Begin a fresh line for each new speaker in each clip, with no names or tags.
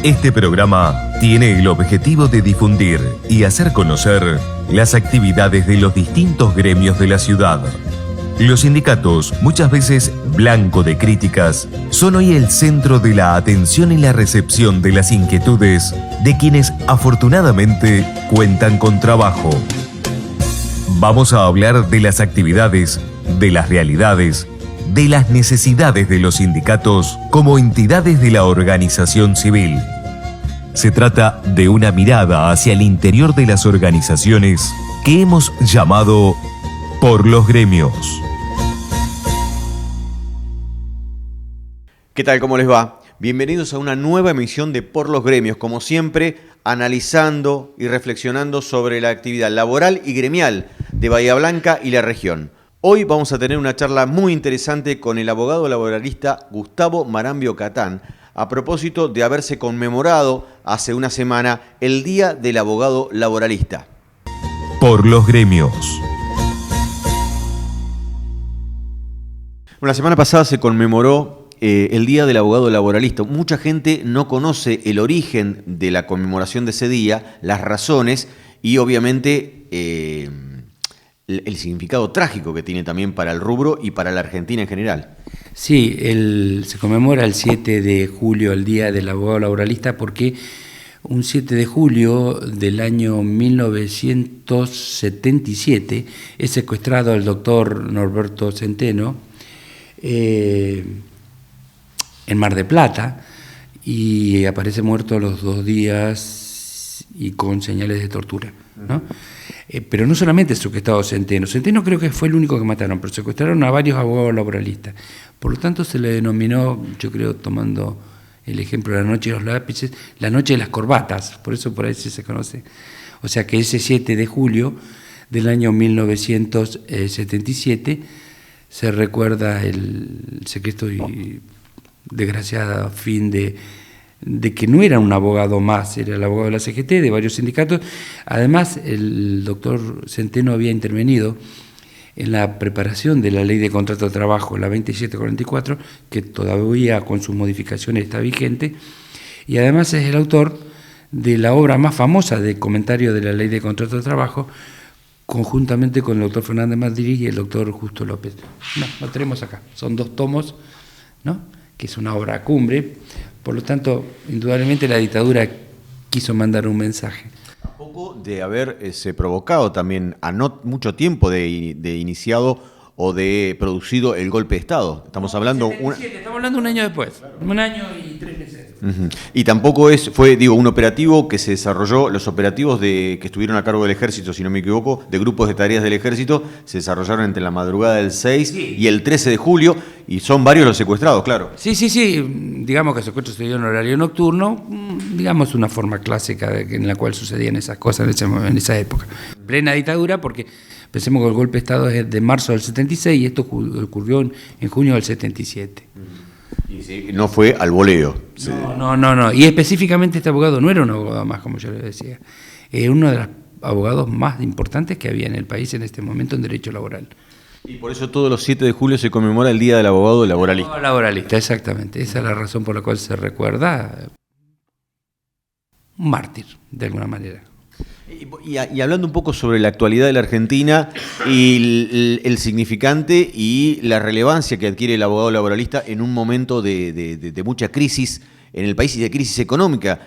Este programa tiene el objetivo de difundir y hacer conocer las actividades de los distintos gremios de la ciudad. Los sindicatos, muchas veces blanco de críticas, son hoy el centro de la atención y la recepción de las inquietudes de quienes afortunadamente cuentan con trabajo. Vamos a hablar de las actividades, de las realidades, de las necesidades de los sindicatos como entidades de la organización civil. Se trata de una mirada hacia el interior de las organizaciones que hemos llamado Por los Gremios.
¿Qué tal? ¿Cómo les va? Bienvenidos a una nueva emisión de Por los Gremios, como siempre, analizando y reflexionando sobre la actividad laboral y gremial de Bahía Blanca y la región. Hoy vamos a tener una charla muy interesante con el abogado laboralista Gustavo Marambio Catán, a propósito de haberse conmemorado hace una semana el Día del Abogado Laboralista.
Por los Gremios.
La semana pasada se conmemoró el Día del Abogado Laboralista. Mucha gente no conoce el origen de la conmemoración de ese día, las razones y obviamente el significado trágico que tiene también para el rubro y para la Argentina en general.
Sí, se conmemora el 7 de julio, el Día del Abogado Laboralista, porque un 7 de julio del año 1977 es secuestrado el doctor Norberto Centeno en Mar del Plata y aparece muerto a los 2 días y con señales de tortura, ¿no? Pero no solamente secuestrado Centeno. Centeno creo que fue el único que mataron, pero secuestraron a varios abogados laboralistas. Por lo tanto se le denominó, yo creo, tomando el ejemplo de la noche de los lápices, la noche de las corbatas, por eso por ahí se conoce. O sea que ese 7 de julio del año 1977 se recuerda el secreto y desgraciado fin de que no era un abogado más, era el abogado de la CGT, de varios sindicatos. Además, el doctor Centeno había intervenido en la preparación de la Ley de Contrato de Trabajo, la 2744, que todavía con sus modificaciones está vigente, y además es el autor de la obra más famosa de comentario de la Ley de Contrato de Trabajo, conjuntamente con el doctor Fernández Madrid y el doctor Justo López. No, lo tenemos acá, son 2 tomos, ¿no?, que es una obra cumbre. Por lo tanto, indudablemente la dictadura quiso mandar un mensaje.
A poco de haberse provocado también a no mucho tiempo de iniciado o de producido el golpe de Estado. Estamos hablando...
Estamos hablando un año después, 1 año y 3 meses.
Uh-huh. Y tampoco fue un operativo que se desarrolló, los operativos que estuvieron a cargo del Ejército, si no me equivoco, de grupos de tareas del Ejército, se desarrollaron entre la madrugada del 6 y el 13 de julio, y son varios los secuestrados, claro.
Sí, digamos que el secuestro se dio en horario nocturno, digamos una forma clásica en la cual sucedían esas cosas en esa época. Plena dictadura, porque pensemos que el golpe de Estado es de marzo del 76 y esto ocurrió en junio del 77.
Y sí, no fue al voleo.
No. Y específicamente este abogado no era un abogado más, como yo le decía. Era uno de los abogados más importantes que había en el país en este momento en derecho laboral.
Y por eso todos los 7 de julio se conmemora el Día del Abogado Laboralista.
El abogado laboralista, exactamente. Esa es la razón por la cual se recuerda un mártir, de alguna manera.
Y hablando un poco sobre la actualidad de la Argentina y el significante y la relevancia que adquiere el abogado laboralista en un momento de mucha crisis en el país y de crisis económica.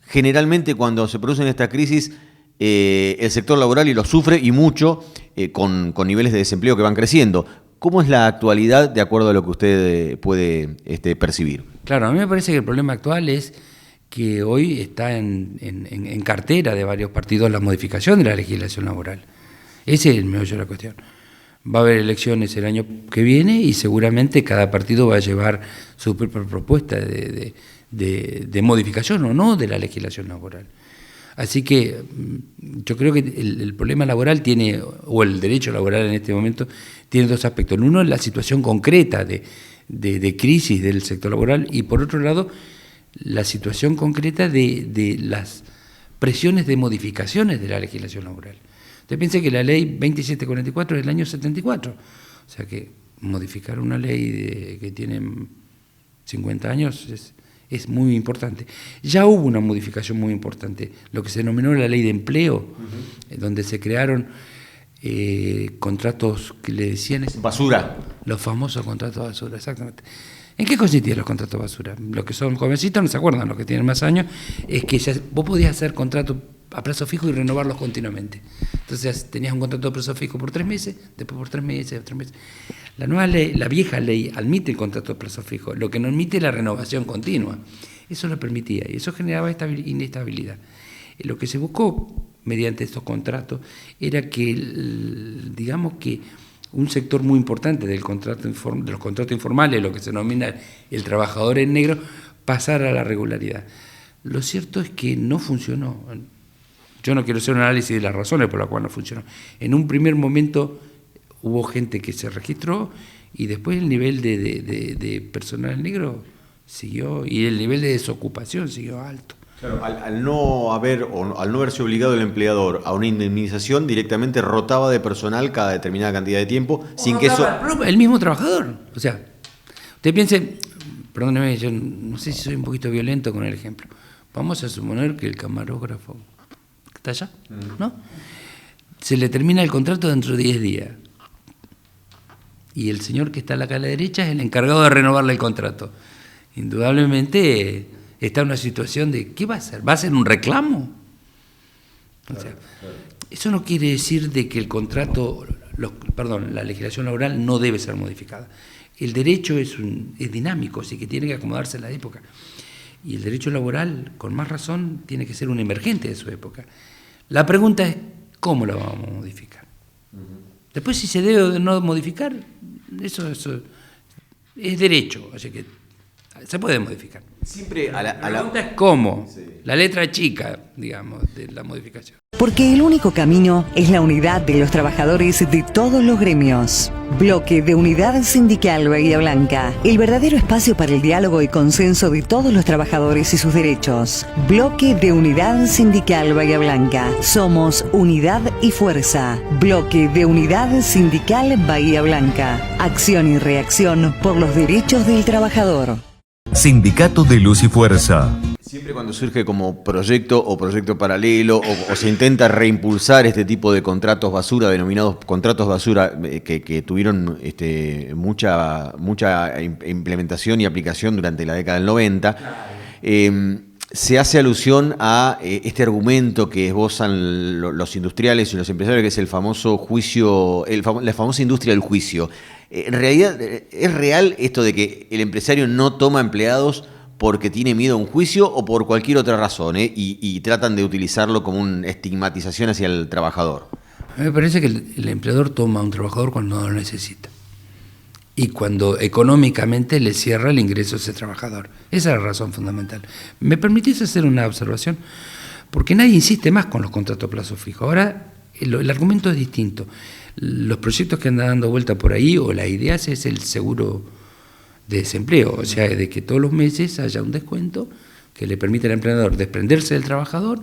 Generalmente cuando se producen estas crisis, el sector laboral y lo sufre y mucho con niveles de desempleo que van creciendo. ¿Cómo es la actualidad de acuerdo a lo que usted puede percibir?
Claro, a mí me parece que el problema actual es que hoy está en cartera de varios partidos la modificación de la legislación laboral. Ese es el meollo de la cuestión. Va a haber elecciones el año que viene y seguramente cada partido va a llevar su propia propuesta de modificación o no de la legislación laboral. Así que yo creo que el problema laboral o el derecho laboral en este momento, tiene 2 aspectos. Uno es la situación concreta de crisis del sector laboral y por otro lado, la situación concreta de las presiones de modificaciones de la legislación laboral. Usted piensa que la ley 2744 es del año 74, o sea que modificar una ley que tiene 50 años es muy importante. Ya hubo una modificación muy importante, lo que se denominó la ley de empleo, donde se crearon contratos que le decían...
Basura.
Los famosos contratos basura, exactamente. ¿En qué consistían los contratos basura? Los que son jovencitos no se acuerdan, los que tienen más años, es que vos podías hacer contratos a plazo fijo y renovarlos continuamente. Entonces tenías un contrato de plazo fijo por 3 meses, después por 3 meses, 3 meses. La nueva ley, la vieja ley, admite el contrato de plazo fijo, lo que no admite es la renovación continua. Eso lo permitía y eso generaba inestabilidad. Lo que se buscó mediante estos contratos era que, digamos que un sector muy importante de los contratos informales, lo que se denomina el trabajador en negro, pasara a la regularidad. Lo cierto es que no funcionó. Yo no quiero hacer un análisis de las razones por las cuales no funcionó. En un primer momento hubo gente que se registró y después el nivel de personal negro siguió y el nivel de desocupación siguió alto.
Claro, al no haberse obligado el empleador a una indemnización, directamente rotaba de personal cada determinada cantidad de tiempo, sin que eso...
El mismo trabajador. O sea, usted piense, perdóneme, yo no sé si soy un poquito violento con el ejemplo. Vamos a suponer que el camarógrafo está allá, ¿no? Se le termina el contrato dentro de 10 días. Y el señor que está acá a la derecha es el encargado de renovarle el contrato. Indudablemente está en una situación de, ¿qué va a hacer? ¿Va a hacer un reclamo? O sea, eso no quiere decir de que el contrato, la legislación laboral no debe ser modificada. El derecho es dinámico, así que tiene que acomodarse a la época. Y el derecho laboral, con más razón, tiene que ser un emergente de su época. La pregunta es, ¿cómo lo vamos a modificar? Después, si se debe o no modificar, eso es derecho, así que se puede modificar.
Siempre
la pregunta es cómo, sí. La letra chica, digamos, de la modificación.
Porque el único camino es la unidad de los trabajadores de todos los gremios. Bloque de Unidad Sindical Bahía Blanca, el verdadero espacio para el diálogo y consenso de todos los trabajadores y sus derechos. Bloque de Unidad Sindical Bahía Blanca. Somos unidad y fuerza. Bloque de Unidad Sindical Bahía Blanca. Acción y reacción por los derechos del trabajador.
Sindicato de Luz y Fuerza.
Siempre cuando surge como proyecto o proyecto paralelo o se intenta reimpulsar este tipo de contratos basura, denominados contratos basura, que tuvieron mucha implementación y aplicación durante la década del 90, se hace alusión a este argumento que esbozan los industriales y los empresarios, que es el famoso juicio, la famosa industria del juicio. En realidad, ¿es real esto de que el empresario no toma empleados porque tiene miedo a un juicio o por cualquier otra razón, y tratan de utilizarlo como una estigmatización hacia el trabajador?
A mí me parece que el empleador toma a un trabajador cuando no lo necesita y cuando económicamente le cierra el ingreso a ese trabajador. Esa es la razón fundamental. ¿Me permitís hacer una observación? Porque nadie insiste más con los contratos a plazo fijo. Ahora el argumento es distinto. Los proyectos que andan dando vuelta por ahí, o la idea es el seguro de desempleo, o sea, de que todos los meses haya un descuento que le permite al empleador desprenderse del trabajador,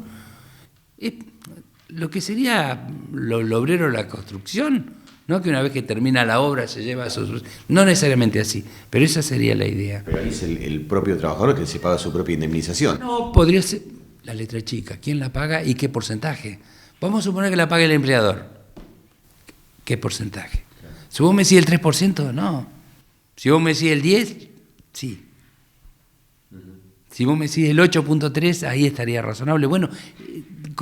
lo que sería lo obrero de la construcción, no que una vez que termina la obra se lleva a sus... No necesariamente así, pero esa sería la idea.
Pero ahí es el propio trabajador que se paga su propia indemnización.
No, podría ser la letra chica, ¿quién la paga y qué porcentaje? Vamos a suponer que la pague el empleador. ¿Qué porcentaje? Si vos me decís el 3%, no. Si vos me decís el 10%, sí. Si vos me decís el 8.3%, ahí estaría razonable. Bueno,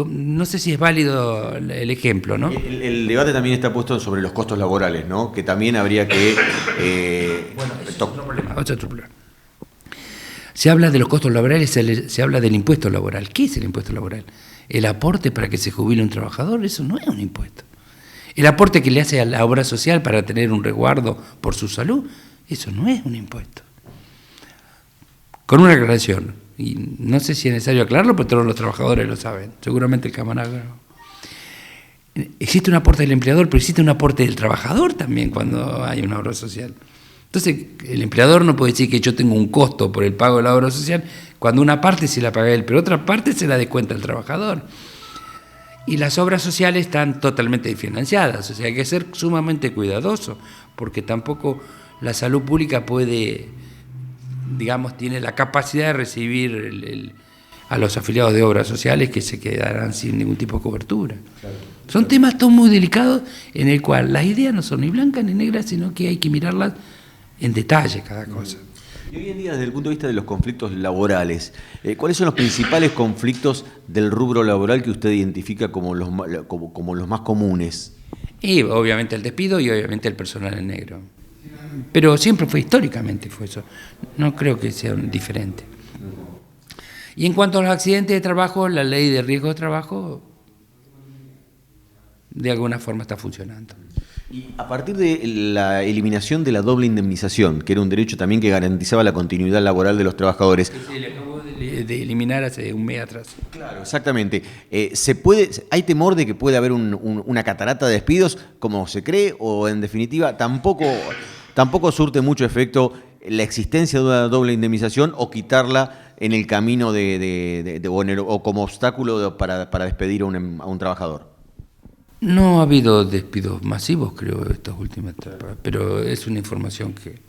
no sé si es válido el ejemplo, ¿no?
El debate también está puesto sobre los costos laborales, ¿no? Que también habría que...
bueno, es otro problema. Se habla de los costos laborales, se habla del impuesto laboral. ¿Qué es el impuesto laboral? El aporte para que se jubile un trabajador, eso no es un impuesto. El aporte que le hace a la obra social para tener un resguardo por su salud, eso no es un impuesto. Con una aclaración, y no sé si es necesario aclararlo, pero todos los trabajadores lo saben, seguramente el camarógrafo. Existe un aporte del empleador, pero existe un aporte del trabajador también cuando hay una obra social. Entonces, el empleador no puede decir que yo tengo un costo por el pago de la obra social, cuando una parte se la paga él, pero otra parte se la descuenta el trabajador. Y las obras sociales están totalmente financiadas, o sea, hay que ser sumamente cuidadoso, porque tampoco la salud pública puede digamos, tiene la capacidad de recibir a los afiliados de obras sociales que se quedarán sin ningún tipo de cobertura. Claro. Son temas todos muy delicados en el cual las ideas no son ni blancas ni negras, sino que hay que mirarlas en detalle cada cosa.
Y hoy en día, desde el punto de vista de los conflictos laborales, ¿cuáles son los principales conflictos del rubro laboral que usted identifica como los más comunes?
Y obviamente el despido y obviamente el personal en negro. Pero siempre históricamente fue eso. No creo que sea diferente. Y en cuanto a los accidentes de trabajo, la ley de riesgo de trabajo de alguna forma está funcionando.
Y a partir de la eliminación de la doble indemnización, que era un derecho también que garantizaba la continuidad laboral de los trabajadores.
Se le acabó de eliminar hace un mes atrás. Claro,
exactamente. ¿Hay temor de que pueda haber una catarata de despidos, como se cree, o en definitiva tampoco surte mucho efecto la existencia de una doble indemnización o quitarla en el camino o como obstáculo para despedir a un trabajador?
No ha habido despidos masivos, creo, estas últimas temporadas, pero es una información que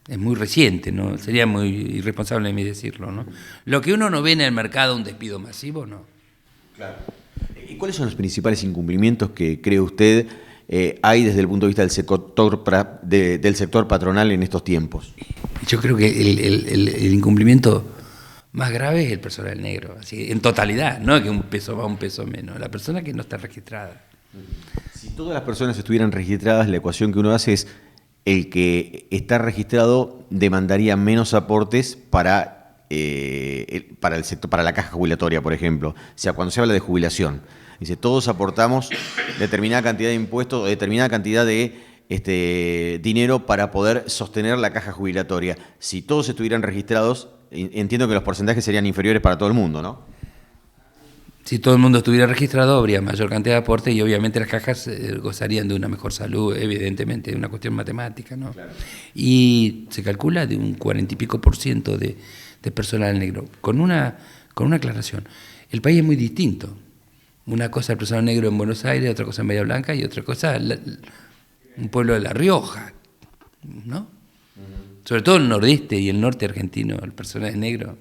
es muy reciente, ¿no? Sería muy irresponsable de mí decirlo, ¿no? Lo que uno no ve en el mercado, un despido masivo, no.
Claro. ¿Y cuáles son los principales incumplimientos que cree usted hay desde el punto de vista del sector patronal en estos tiempos?
Yo creo que el incumplimiento más grave es el personal negro, así, en totalidad, no que un peso más, un peso menos, la persona que no está registrada.
Si todas las personas estuvieran registradas, la ecuación que uno hace es el que está registrado demandaría menos aportes para el sector, para la caja jubilatoria, por ejemplo. O sea, cuando se habla de jubilación, dice, todos aportamos determinada cantidad de impuestos o determinada cantidad de dinero para poder sostener la caja jubilatoria. Si todos estuvieran registrados, entiendo que los porcentajes serían inferiores para todo el mundo, ¿no?
Si todo el mundo estuviera registrado, habría mayor cantidad de aportes y obviamente las cajas gozarían de una mejor salud, evidentemente, es una cuestión matemática, ¿no? Claro. Y se calcula de un 40 y pico % de personal negro. Con una aclaración, el país es muy distinto. Una cosa el personal negro en Buenos Aires, otra cosa en Bahía Blanca y otra cosa un pueblo de La Rioja, ¿no? Sobre todo el nordeste y el norte argentino, el personal negro.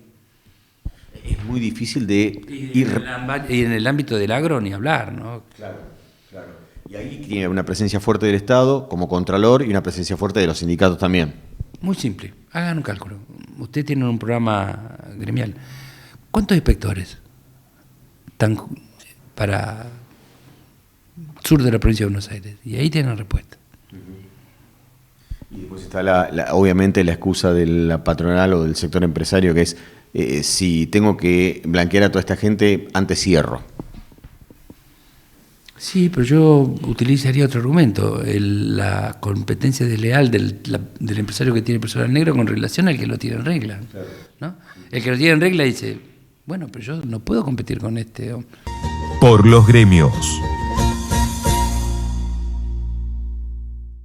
Es muy difícil de ir...
Y en el ámbito del agro ni hablar, ¿no?
Claro. Y ahí tiene una presencia fuerte del Estado como contralor y una presencia fuerte de los sindicatos también.
Muy simple, hagan un cálculo. Usted tiene un programa gremial. ¿Cuántos inspectores están para sur de la provincia de Buenos Aires? Y ahí tienen respuesta.
Y después está obviamente la excusa de la patronal o del sector empresario, que es si tengo que blanquear a toda esta gente, antes cierro.
Sí, pero yo utilizaría otro argumento, la competencia desleal del empresario que tiene personal negro con relación al que lo tiene en regla, claro, ¿no? El que lo tiene en regla dice, bueno, pero yo no puedo competir con este hombre.
Por los gremios.